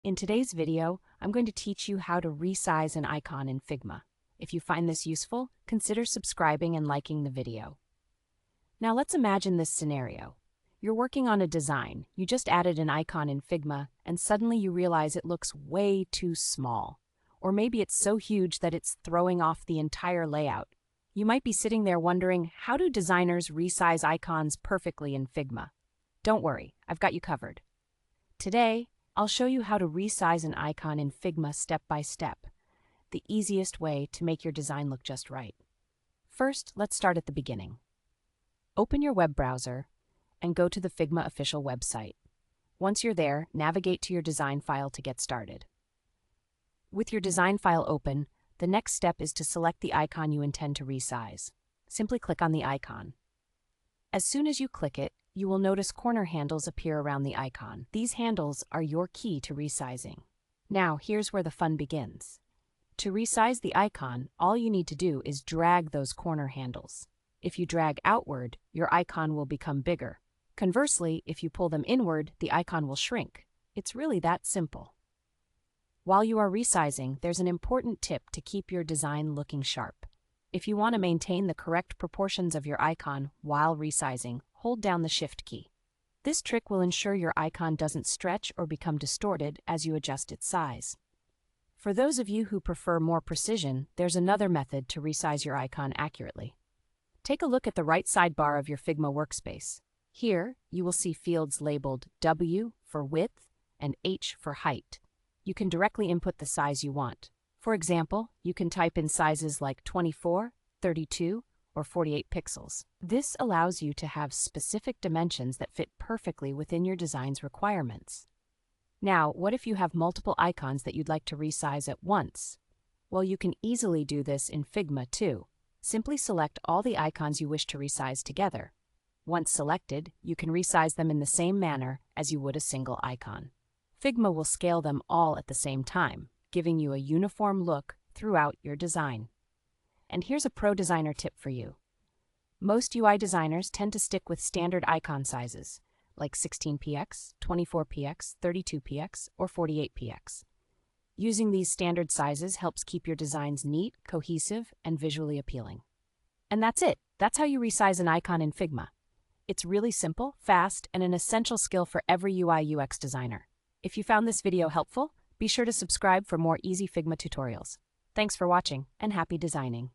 In today's video, I'm going to teach you how to resize an icon in Figma. If you find this useful, consider subscribing and liking the video. Now let's imagine this scenario. You're working on a design, you just added an icon in Figma, and suddenly you realize it looks way too small. Or maybe it's so huge that it's throwing off the entire layout. You might be sitting there wondering, how do designers resize icons perfectly in Figma? Don't worry, I've got you covered. Today, I'll show you how to resize an icon in Figma step by step, the easiest way to make your design look just right. First, let's start at the beginning. Open your web browser and go to the Figma official website. Once you're there, navigate to your design file to get started. With your design file open, the next step is to select the icon you intend to resize. Simply click on the icon. As soon as you click it, you will notice corner handles appear around the icon. These handles are your key to resizing. Now, here's where the fun begins. To resize the icon, all you need to do is drag those corner handles. If you drag outward, your icon will become bigger. Conversely, if you pull them inward, the icon will shrink. It's really that simple. While you are resizing, there's an important tip to keep your design looking sharp. If you want to maintain the correct proportions of your icon while resizing, hold down the Shift key. This trick will ensure your icon doesn't stretch or become distorted as you adjust its size. For those of you who prefer more precision, there's another method to resize your icon accurately. Take a look at the right sidebar of your Figma workspace. Here, you will see fields labeled W for width and H for height. You can directly input the size you want. For example, you can type in sizes like 24, 32, or 48 pixels. This allows you to have specific dimensions that fit perfectly within your design's requirements. Now, what if you have multiple icons that you'd like to resize at once? Well, you can easily do this in Figma too. Simply select all the icons you wish to resize together. Once selected, you can resize them in the same manner as you would a single icon. Figma will scale them all at the same time, giving you a uniform look throughout your design. And here's a pro designer tip for you. Most UI designers tend to stick with standard icon sizes, like 16px, 24px, 32px, or 48px. Using these standard sizes helps keep your designs neat, cohesive, and visually appealing. And that's it. That's how you resize an icon in Figma. It's really simple, fast, and an essential skill for every UI UX designer. If you found this video helpful, be sure to subscribe for more easy Figma tutorials. Thanks for watching, and happy designing.